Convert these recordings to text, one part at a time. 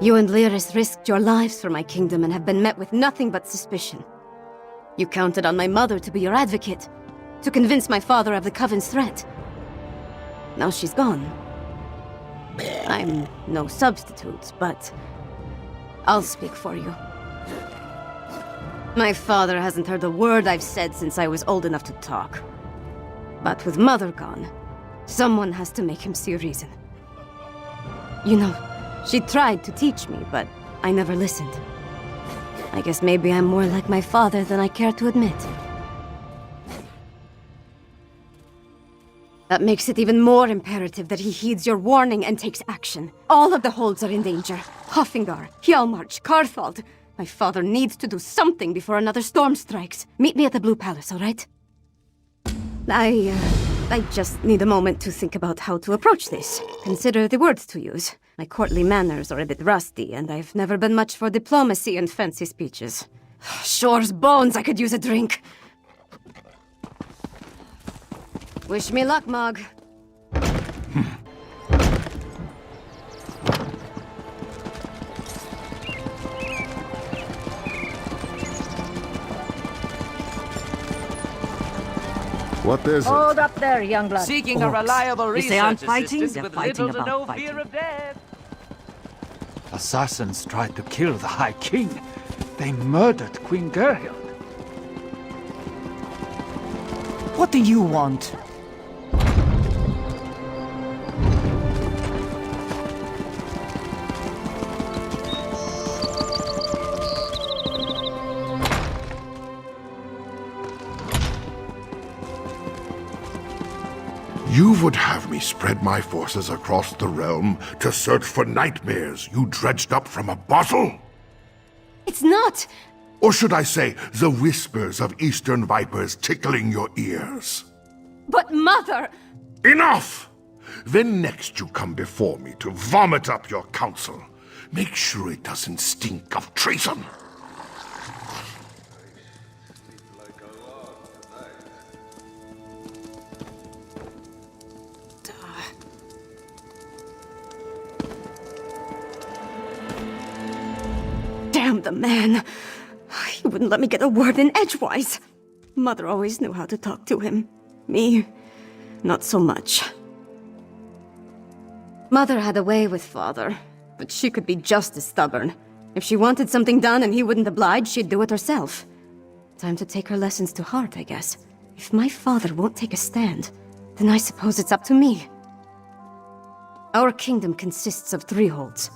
You and Lyris risked your lives for my kingdom and have been met with nothing but suspicion. You counted on my mother to be your advocate, to convince my father of the Coven's threat. Now she's gone. I'm no substitute, but I'll speak for you. My father hasn't heard a word I've said since I was old enough to talk. But with Mother gone, someone has to make him see reason. You know, she tried to teach me, but I never listened. I guess maybe I'm more like my father than I care to admit. That makes it even more imperative that he heeds your warning and takes action. All of the holds are in danger. Hoffingar, Hjalmarch, Karthald. My father needs to do something before another storm strikes. Meet me at the Blue Palace, all right? I just need a moment to think about how to approach this. Consider the words to use. My courtly manners are a bit rusty, and I've never been much for diplomacy and fancy speeches. Shore's bones, I could use a drink. Wish me luck, Mog. What is it? Hold up there, young blood. Seeking a reliable If research they aren't fighting, assistant they're with fighting little to no about fear fighting. of death. Assassins tried to kill the High King. They murdered Queen Gerhild. What do you want? You would have me spread my forces across the realm to search for nightmares you dredged up from a bottle? It's not! Or should I say, the whispers of eastern vipers tickling your ears? But Mother! Enough! Then next you come before me to vomit up your counsel. Make sure it doesn't stink of treason. Damn the man! He wouldn't let me get a word in edgewise. Mother always knew how to talk to him. Me, not so much. Mother had a way with Father, but she could be just as stubborn. If she wanted something done and he wouldn't oblige, she'd do it herself. Time to take her lessons to heart, I guess. If my father won't take a stand, then I suppose it's up to me. Our kingdom consists of 3 holds.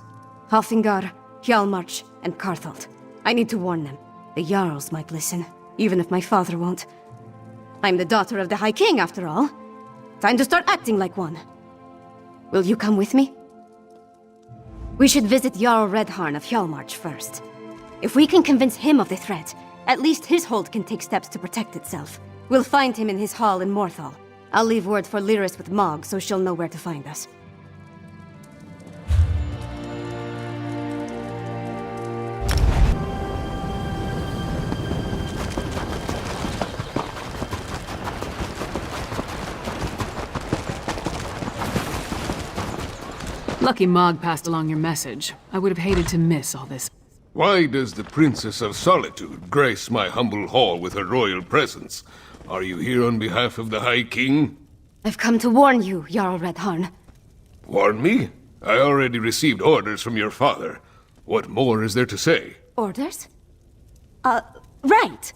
Hoffingar, Hjalmarch, and Karthald. I need to warn them. The Jarls might listen, even if my father won't. I'm the daughter of the High King, after all. Time to start acting like one. Will you come with me? We should visit Jarl Redharn of Hjalmarch first. If we can convince him of the threat, at least his hold can take steps to protect itself. We'll find him in his hall in Morthal. I'll leave word for Lyris with Mog, so she'll know where to find us. Lucky Mog passed along your message. I would have hated to miss all this. Why does the Princess of Solitude grace my humble hall with her royal presence? Are you here on behalf of the High King? I've come to warn you, Jarl Redharn. Warn me? I already received orders from your father. What more is there to say? Orders? Right.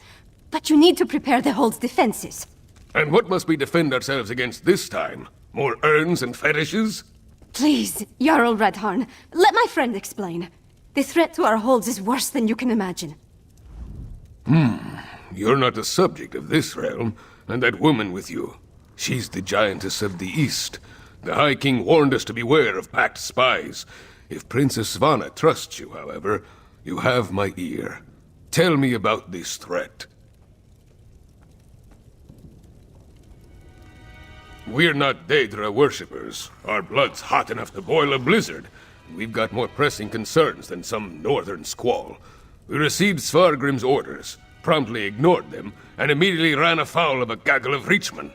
But you need to prepare the hold's defenses. And what must we defend ourselves against this time? More urns and fetishes? Please, Jarl Redharn, let my friend explain. The threat to our holds is worse than you can imagine. You're not the subject of this realm, and that woman with you. She's the giantess of the East. The High King warned us to beware of packed spies. If Princess Svanna trusts you, however, you have my ear. Tell me about this threat. We're not Daedra worshippers. Our blood's hot enough to boil a blizzard. We've got more pressing concerns than some northern squall. We received Svargrim's orders, promptly ignored them, and immediately ran afoul of a gaggle of Reachmen.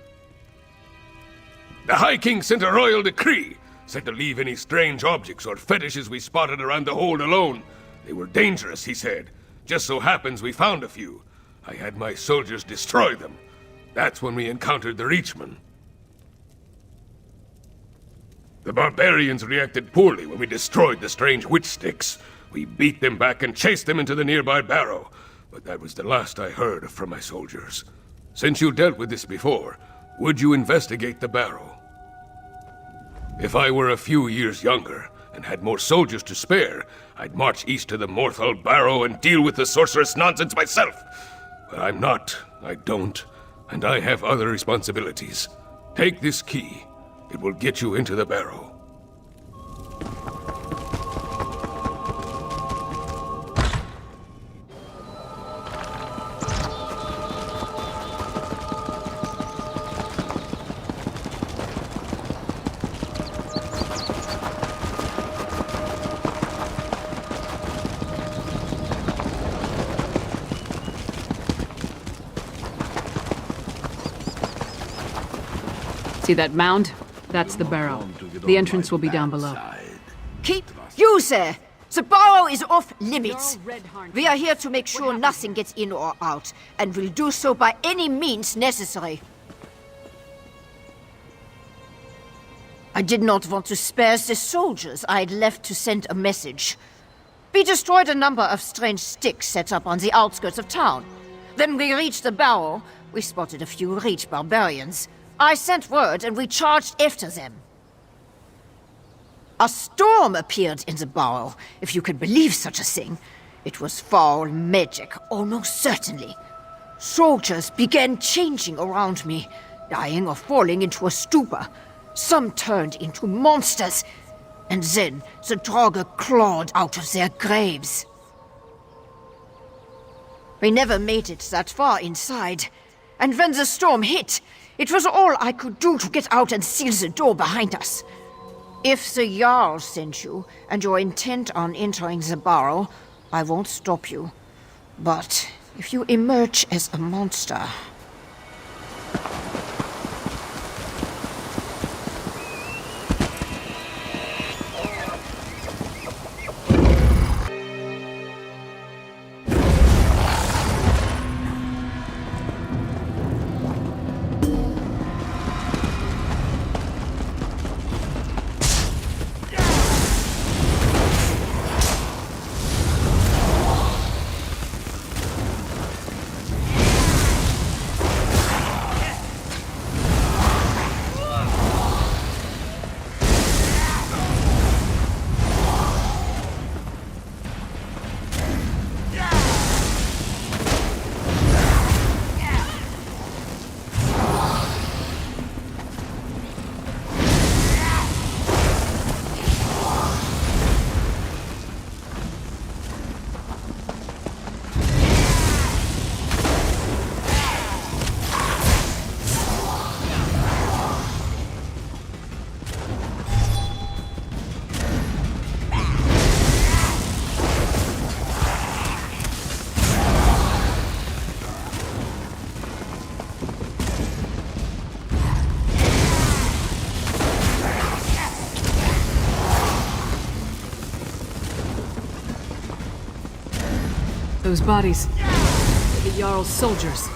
The High King sent a royal decree. said to leave any strange objects or fetishes we spotted around the hold alone. They were dangerous, he said. Just so happens we found a few. I had my soldiers destroy them. That's when we encountered the Reachmen. The barbarians reacted poorly when we destroyed the strange witch sticks. We beat them back and chased them into the nearby barrow. But that was the last I heard from my soldiers. Since you dealt with this before, would you investigate the barrow? If I were a few years younger, and had more soldiers to spare, I'd march east to the Morthal barrow and deal with the sorceress nonsense myself. But I'm not, I don't, and I have other responsibilities. Take this key. It will get you into the barrow. See that mound? That's the barrow. The entrance will be down below. Keep you there! The barrow is off limits. We are here to make sure nothing gets in or out, and will do so by any means necessary. I did not want to spare the soldiers I had left to send a message. We destroyed a number of strange sticks set up on the outskirts of town. When we reached the barrow, we spotted a few Reach barbarians. I sent word and we charged after them. A storm appeared in the barrow, if you could believe such a thing. It was foul magic, almost certainly. Soldiers began changing around me, dying or falling into a stupor. Some turned into monsters, and then the Draugr clawed out of their graves. We never made it that far inside, and when the storm hit, it was all I could do to get out and seal the door behind us. If the Jarl sent you, and you're intent on entering the barrow, I won't stop you. But if you emerge as a monster... Those bodies. The Jarl's soldiers.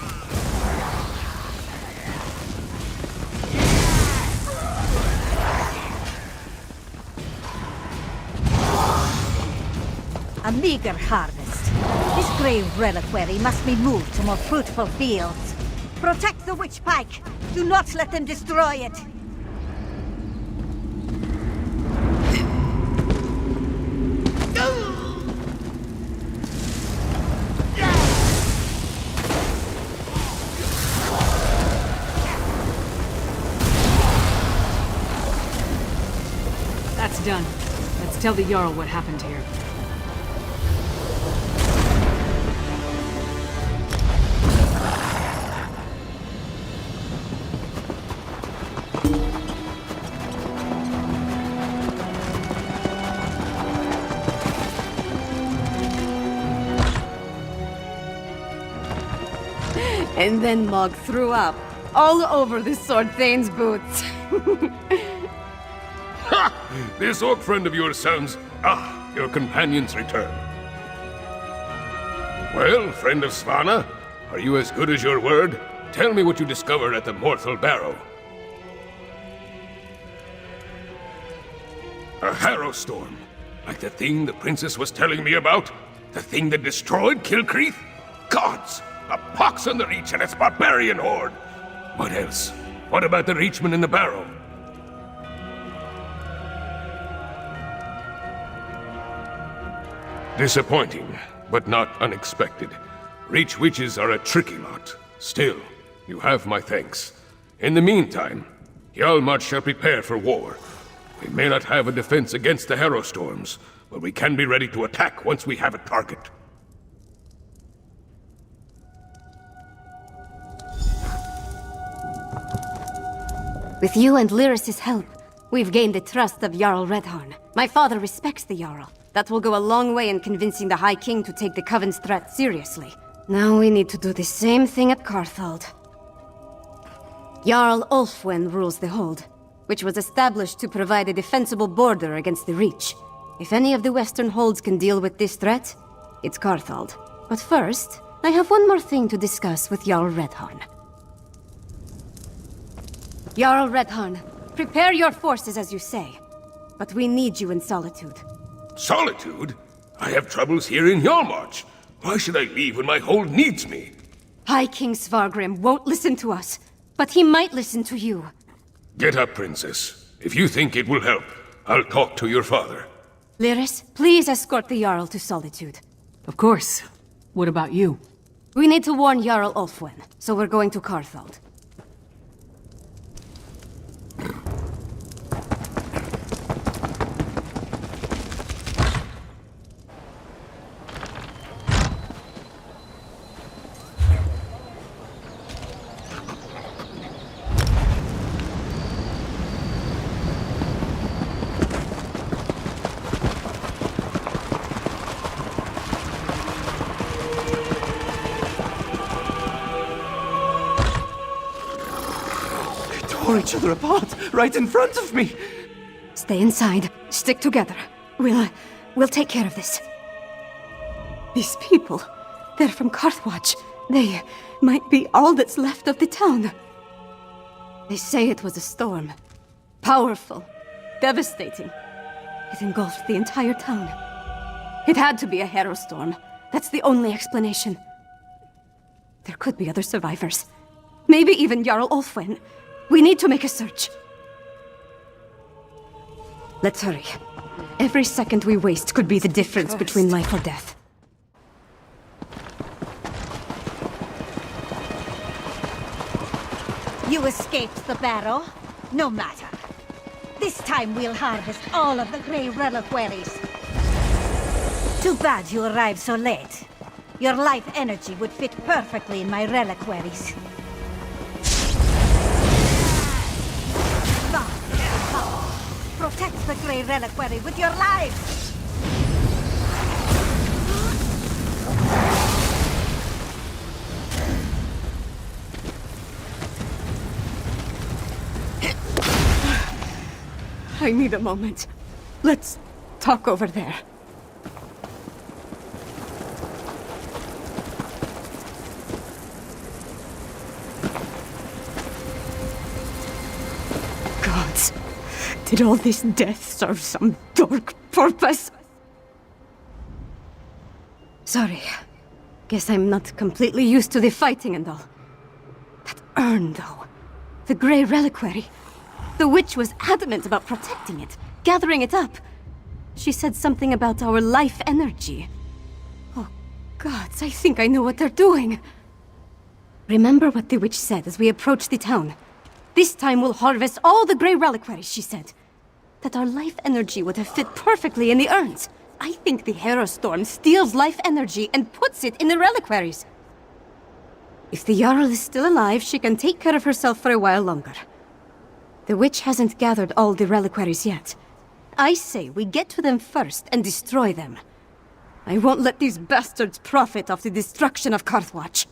A meager harvest. This grave reliquary must be moved to more fruitful fields. Protect the witch pike. Do not let them destroy it. That's done. Let's tell the Jarl what happened here. And then Mog threw up all over the Sword Thane's boots. Ha! This orc friend of yours sounds... Ah, your companion's return. Well, friend of Svanna, are you as good as your word? Tell me what you discovered at the Morthal Barrow. A harrow storm. Like the thing the princess was telling me about? The thing that destroyed Kilcreath? Gods! A pox on the Reach and its barbarian horde! What else? What about the Reachman in the barrow? Disappointing, but not unexpected. Reach witches are a tricky lot. Still, you have my thanks. In the meantime, Hjalmar shall prepare for war. We may not have a defense against the harrow storms, but we can be ready to attack once we have a target. With you and Lyris's help, we've gained the trust of Jarl Redharn. My father respects the Jarl. That will go a long way in convincing the High King to take the Coven's threat seriously. Now we need to do the same thing at Carthald. Jarl Ulfwen rules the Hold, which was established to provide a defensible border against the Reach. If any of the Western Holds can deal with this threat, it's Carthald. But first, I have one more thing to discuss with Jarl Redharn. Jarl Redharn, prepare your forces as you say. But we need you in Solitude. Solitude? I have troubles here in Hjalmarch. Why should I leave when my hold needs me? High King Svargrim won't listen to us, but he might listen to you. Get up, Princess. If you think it will help, I'll talk to your father. Lyris, please escort the Jarl to Solitude. Of course. What about you? We need to warn Jarl Ulfwen, so we're going to Carthald. Tore each other apart, right in front of me! Stay inside. Stick together. We'll take care of this. These people, they're from Carthwatch. They might be all that's left of the town. They say it was a storm. Powerful. Devastating. It engulfed the entire town. It had to be a harrow storm. That's the only explanation. There could be other survivors. Maybe even Jarl Ulfwen. We need to make a search. Let's hurry. Every second we waste could be the difference between life or death. You escaped the barrow? No matter. This time we'll harvest all of the Grey Reliquaries. Too bad you arrived so late. Your life energy would fit perfectly in my reliquaries. Protect the Grey Reliquary with your lives! I need a moment. Let's talk over there. Gods, did all this death serve some dark purpose? Sorry. Guess I'm not completely used to the fighting and all. That urn, though. The Grey Reliquary. The witch was adamant about protecting it, gathering it up. She said something about our life energy. Oh, gods, I think I know what they're doing. Remember what the witch said as we approached the town. This time we'll harvest all the Grey Reliquaries, she said. That our life energy would have fit perfectly in the urns. I think the Hero Storm steals life energy and puts it in the reliquaries. If the Jarl is still alive, she can take care of herself for a while longer. The witch hasn't gathered all the reliquaries yet. I say we get to them first and destroy them. I won't let these bastards profit off the destruction of Carthwatch.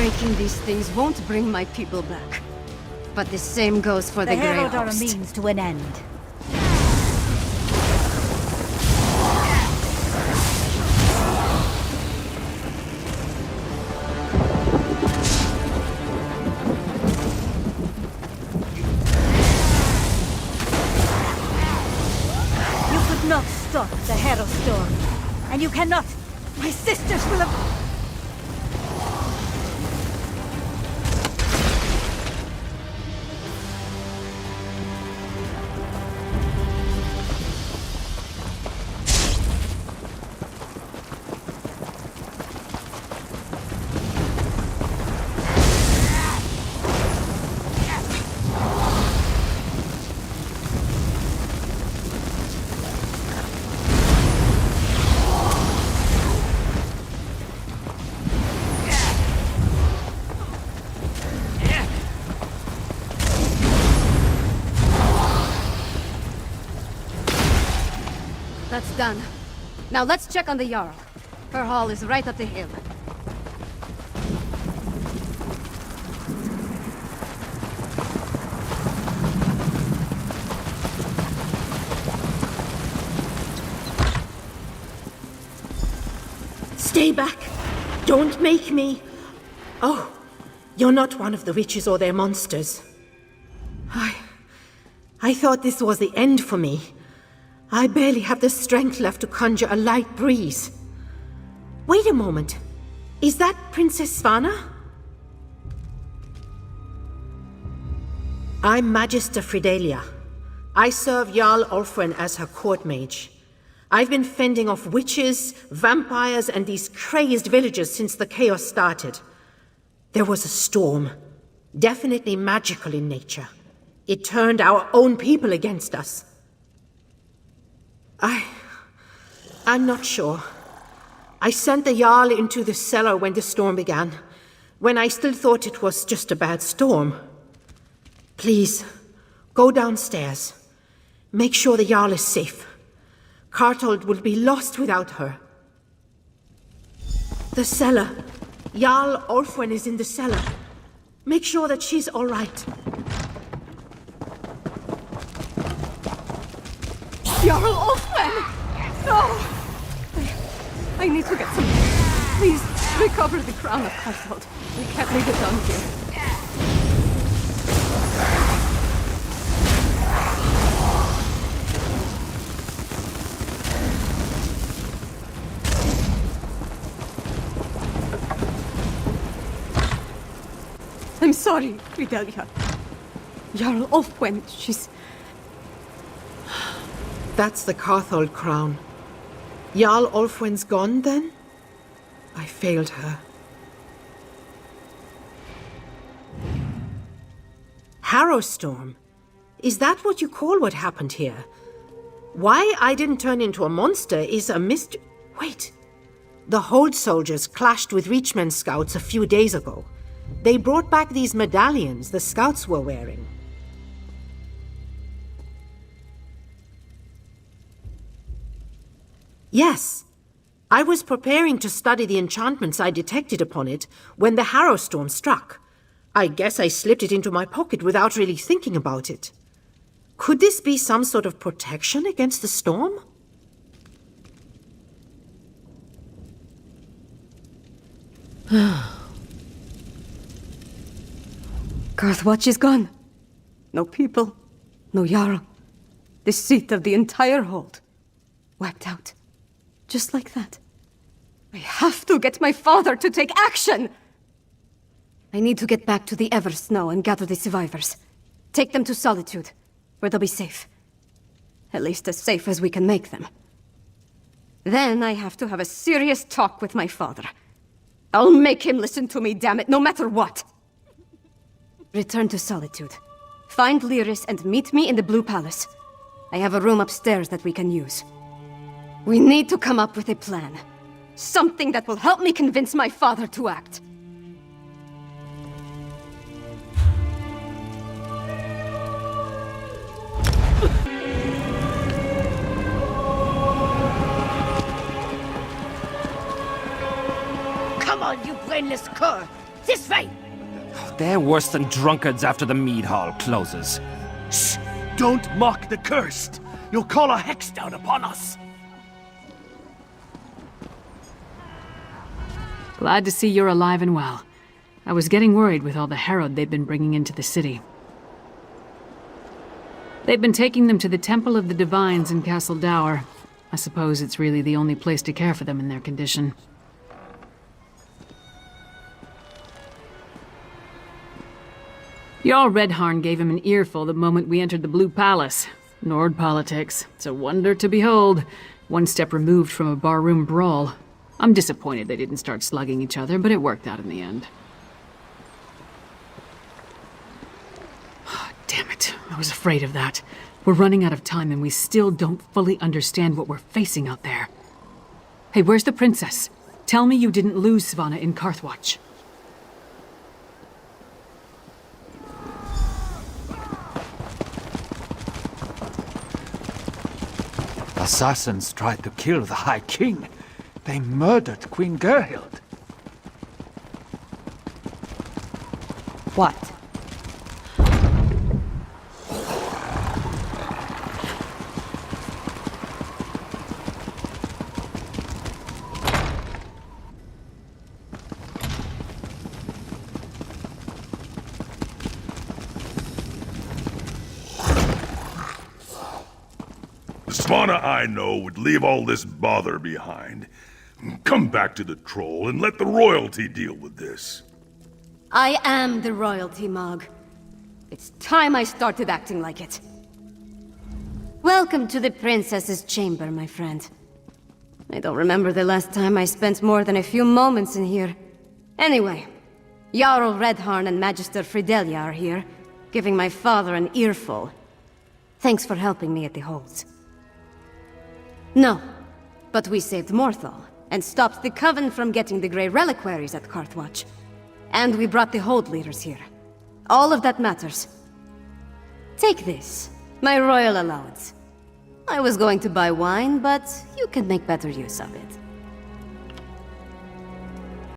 Breaking these things won't bring my people back. But the same goes for the The Grey Herald are a Host. means to an end. You could not stop the Herald storm. And you cannot. My sisters will have... That's done. Now let's check on the Jarl. Her hall is right up the hill. Stay back! Don't make me... Oh, you're not one of the witches or their monsters. I thought this was the end for me. I barely have the strength left to conjure a light breeze. Wait a moment. Is that Princess Svanna? I'm Magister Fridelia. I serve Jarl Ulfwen as her court mage. I've been fending off witches, vampires, and these crazed villagers since the chaos started. There was a storm, definitely magical in nature. It turned our own people against us. I'm not sure. I sent the Jarl into the cellar when the storm began, when I still thought it was just a bad storm. Please, go downstairs. Make sure the Jarl is safe. Cartold will be lost without her. The cellar. Jarl Ulfwen is in the cellar. Make sure that she's all right. Jarl Ulfwen! No! I need to get some... Please, recover the crown of Cartold. We can't leave it down here. I'm sorry, Fidelia. Jarl Ulfwen, she's... That's the Carthold crown. Jarl Ulfwen's gone, then? I failed her. Harrowstorm? Is that what you call what happened here? Why I didn't turn into a monster is a mystery. Wait. The Hold soldiers clashed with Reachman scouts a few days ago. They brought back these medallions the scouts were wearing. Yes. I was preparing to study the enchantments I detected upon it when the Harrowstorm struck. I guess I slipped it into my pocket without really thinking about it. Could this be some sort of protection against the storm? Garthwatch is gone. No people, no Jarl. The seat of the entire hold. Wiped out. Just like that. I have to get my father to take action! I need to get back to the Eversnow and gather the survivors. Take them to Solitude, where they'll be safe. At least as safe as we can make them. Then I have to have a serious talk with my father. I'll make him listen to me, damn it, no matter what! Return to Solitude. Find Lyris and meet me in the Blue Palace. I have a room upstairs that we can use. We need to come up with a plan. Something that will help me convince my father to act. Come on, you brainless cur! This way! They're worse than drunkards after the mead hall closes. Shh! Don't mock the cursed! You'll call a hex down upon us! Glad to see you're alive and well. I was getting worried with all the herald they've been bringing into the city. They've been taking them to the Temple of the Divines in Castle Dower. I suppose it's really the only place to care for them in their condition. Jarl Redharn gave him an earful the moment we entered the Blue Palace. Nord politics. It's a wonder to behold. One step removed from a barroom brawl. I'm disappointed they didn't start slugging each other, but it worked out in the end. Damn it. I was afraid of that. We're running out of time and we still don't fully understand what we're facing out there. Hey, where's the princess? Tell me you didn't lose Svanna in Carthwatch. Assassins tried to kill the High King. They murdered Queen Gerhild. What? Svanna, I know, would leave all this bother behind. Come back to the troll and let the royalty deal with this. I am the royalty, Mog. It's time I started acting like it. Welcome to the princess's chamber, my friend. I don't remember the last time I spent more than a few moments in here. Anyway, Jarl Redharn and Magister Fridelia are here, giving my father an earful. Thanks for helping me at the holds. No, but we saved Morthal, and stopped the Coven from getting the Grey Reliquaries at Carthwatch. And we brought the Hold leaders here. All of that matters. Take this, my royal allowance. I was going to buy wine, but you can make better use of it.